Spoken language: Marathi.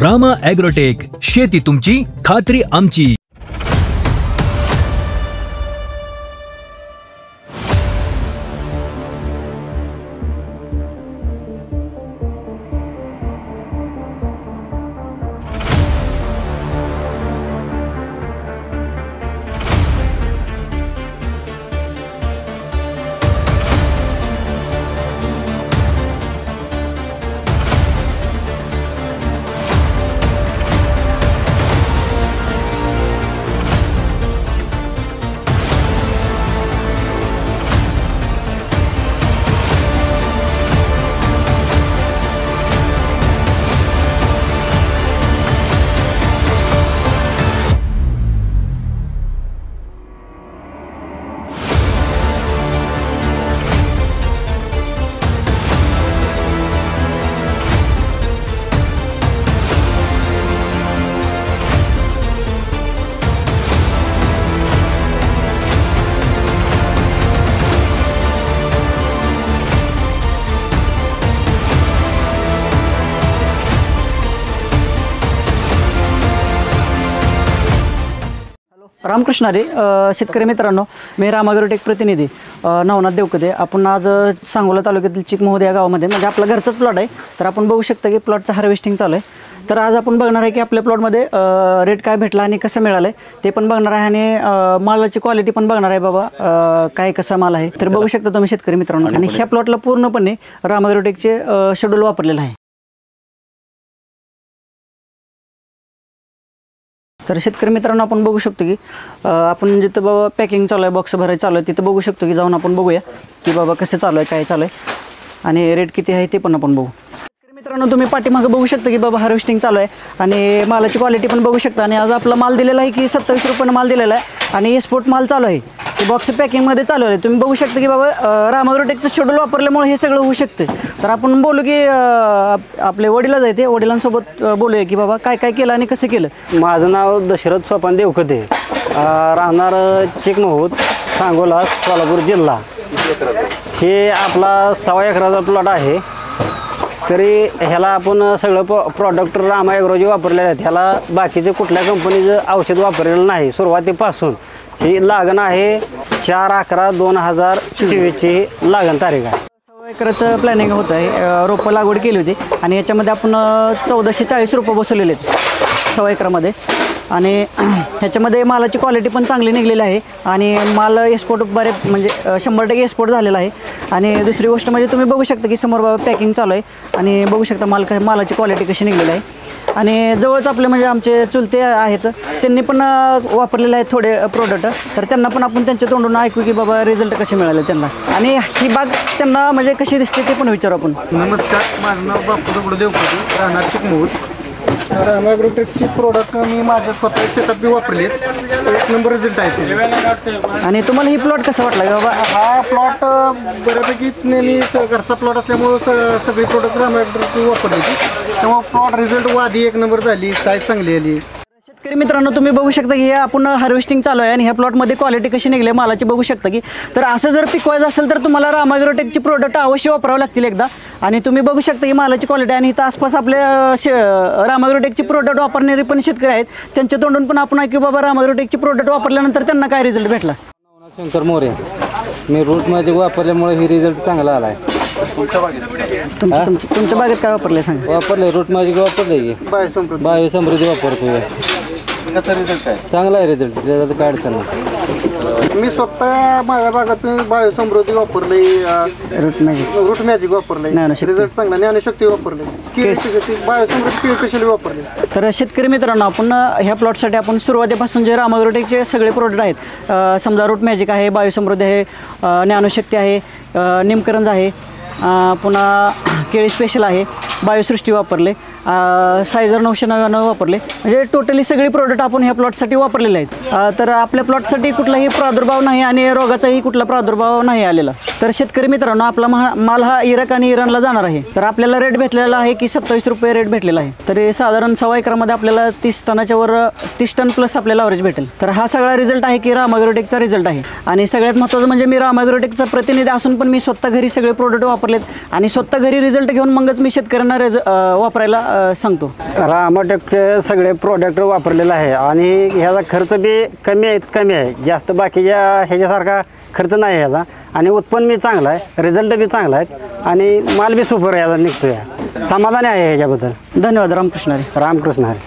रामा ॲग्रोटेक, शेती तुमची, खात्री आमची. रामकृष्ण हरी. शेतकरी मित्रांनो, मी रामा ॲग्रोटेक प्रतिनिधी नवनाथ देवकते. आपण आज सांगोला तालुक्यातील चिकमोहद या गावामध्ये, म्हणजे आपला घरचाच प्लॉट आहे. तर आपण बघू शकता की प्लॉटचं हार्वेस्टिंग चालू आहे. तर आज आपण बघणार आहे की आपल्या प्लॉटमध्ये रेट काय भेटला आणि कसं मिळालं आहे ते पण बघणार आहे, आणि मालाची क्वालिटी पण बघणार आहे बाबा, काय कसा माल आहे. तर बघू शकता तुम्ही शेतकरी मित्रांनो, आणि ह्या प्लॉटला पूर्णपणे रामा ॲग्रोटेकचे शेड्यूल वापरलेलं आहे. तर शेतकरी मित्रांनो, आपण बघू शकतो की आपण जिथं बाबा पॅकिंग चालू आहे, बॉक्स भरायचं चालू आहे, तिथं बघू शकतो की जाऊन आपण बघूया की बाबा कसं चालू आहे, काय चालू आहे, आणि रेट किती आहे ते पण आपण बघू. शेतकरी मित्रांनो, तुम्ही पाठीमागं बघू शकता की बाबा हार्वेस्टिंग चालू आहे, आणि मालाची क्वालिटी पण बघू शकता. आणि आज आपला माल दिलेला आहे की 27 रुपयानं माल दिलेला आहे, आणि एक्सपोर्ट माल चालू आहे, ते बॉक्स पॅकिंगमध्ये चालू आहे. तुम्ही बघू शकता की बाबा रामा ॲग्रोटेकचं शेड्यूल वापरल्यामुळे हे सगळं होऊ शकतं. तर आपण बोलू की आपले वडिला जायते, वडिलांसोबत बोलूया की बाबा काय काय केलं आणि कसं केलं. माझं नाव दशरथ सोपान देवकते, राहणार चिकमोहद, सांगोला, सोलापूर जिल्हा. हे आपला 1.25 एकराचा प्लॉट आहे. तरी ह्याला आपण सगळं प्रॉडक्ट रामा ॲग्रोचे वापरलेले आहेत. ह्याला बाकीचे कुठल्या कंपनीचं औषध वापरलेलं नाही सुरुवातीपासून. ही लागण आहे 4/11/2024ची लागण तारीख आहे. 1.25 एकराचं प्लॅनिंग होतं आहे, रोपं लागवड केली होती, आणि याच्यामध्ये आपण 1440 रुपये बसवलेले आहेत 1.25 एकरामध्ये. आणि ह्याच्यामध्ये मालाची क्वालिटी पण चांगली निघलेली आहे, आणि माल एक्सपोर्ट म्हणजे 100% एक्सपोर्ट झालेला आहे. आणि दुसरी गोष्ट म्हणजे तुम्ही बघू शकता की समोर बाबा पॅकिंग चालू आहे, आणि बघू शकता मालाची क्वालिटी कशी निघलेली आहे. आणि जवळच आपले म्हणजे आमचे चुलते आहेत, त्यांनी पण वापरलेले आहेत थोडे प्रोडक्ट. तर त्यांना पण आपण त्यांच्या तोंडून ऐकू की बाबा रिझल्ट कसे मिळाले त्यांना, आणि ही बाग त्यांना म्हणजे कशी दिसते ते पण विचारू आपण. नमस्कार, माझं नाव बापू दगडू देवकते, राहणार चिकमोहद. रामा ॲग्रोटेकची प्रोडक्ट मी माझ्या स्वतः शेतात बी वापरलेत, 1 नंबर रिझल्ट आहे. आणि तुम्हाला ही प्लॉट कसं वाटला बाबा? हा प्लॉट बऱ्यापैकी नेहमी घरचा प्लॉट असल्यामुळं सगळी प्रोडक्ट रामा ॲग्रोटेकची वापरली होती, त्यामुळे प्लॉट रिझल्ट वादी 1 नंबर झाली, साईज चांगली आली. शेतकरी मित्रांनो, तुम्ही बघू शकता की हे आपण हार्वेस्टिंग चालू आहे, आणि ह्या प्लॉटमध्ये क्वालिटी कशी निघली मालाची बघू शकता की. तर असं जर पिकवायचं असेल तर तुम्हाला रामा ॲग्रोटेकची प्रोडक्ट अवश्य वापरावं लागतील एकदा. आणि तुम्ही बघू शकता की मालाची क्वालिटी, आणि इथं आसपास आपले रामा ॲग्रोटेकची प्रोडक्ट वापरणारे पण शेतकरी आहेत, त्यांच्या तोंडून पण आपण ऐकू बाबा रामा ॲग्रोटेकची प्रोडक्ट वापरल्यानंतर त्यांना काय रिझल्ट भेटला. शंकर मोरे, मी रूट मॅजिक वापरल्यामुळे ही रिझल्ट चांगला आला आहे. तुमच्या बागेत काय वापरले सांगा? वापरले रूट मॅजिक वापरले की बायोसमृद्धी वापरतोय. कसा रिझल्ट आहे? चांगला आहे रिझल्ट, त्याचा काय अडचण नाही. मी स्वतः माझ्या भागातून बायोसमृद्धी वापरले, रूट मॅजिक वापरले, रिझल्ट चांगला. ज्ञानशक्ती वापरले, बायोसमृद्धी स्पेशली वापरले. तर शेतकरी मित्रांनो, आपण ह्या प्लॉटसाठी आपण सुरुवातीपासून जे रामा ॲग्रोटेकचे सगळे प्रोडक्ट आहेत, समजा रूट मॅजिक आहे, बायोसमृद्धी आहे, ज्ञानशक्ती आहे, निमकरंज आहे, पुन्हा केळी स्पेशल आहे, बायोसृष्टी वापरले, सायझर 999 वापरले, म्हणजे टोटली सगळी प्रोडक्ट आपण ह्या प्लॉटसाठी वापरलेले आहेत. तर आपल्या प्लॉटसाठी कुठलाही प्रादुर्भाव नाही, आणि रोगाचाही कुठला प्रादुर्भाव नाही आलेला. तर शेतकरी मित्रांनो, आपला माल हा इराक आणि इराणला जाणार आहे. तर आपल्याला रेट भेटलेला आहे की 27 रुपये रेट भेटलेला आहे. तर साधारण 1.25 एकरामध्ये आपल्याला 30 टनाच्या वर 30 टन प्लस आपल्याला ॲव्हरेज भेटेल. तर हा सगळा रिझल्ट आहे की रामा ॲग्रोटेकचा रिझल्ट आहे. आणि सगळ्यात महत्त्वाचं म्हणजे मी रामा ॲग्रोटेकचा प्रतिनिधी असून पण मी स्वतः घरी सगळे प्रोडक्ट वापरलेत, आणि स्वतः घरी रिझल्ट घेऊन मगच मी शेतकऱ्यांना वापरायला सांगतो. रामाटेकचे सगळे प्रोडक्ट वापरलेलं आहे आणि ह्याचा खर्च बी कमी आहे. जास्त बाकीच्या ह्याच्यासारखा खर्च नाही आहे ह्याचा आणि उत्पन्न बी चांगलं आहे, रिझल्ट बी चांगला आहे आणि माल बी सुपर ह्याचा निघतो. समाधानी आहे ह्याच्याबद्दल. धन्यवाद. रामकृष्ण हरी. रामकृष्ण हरी.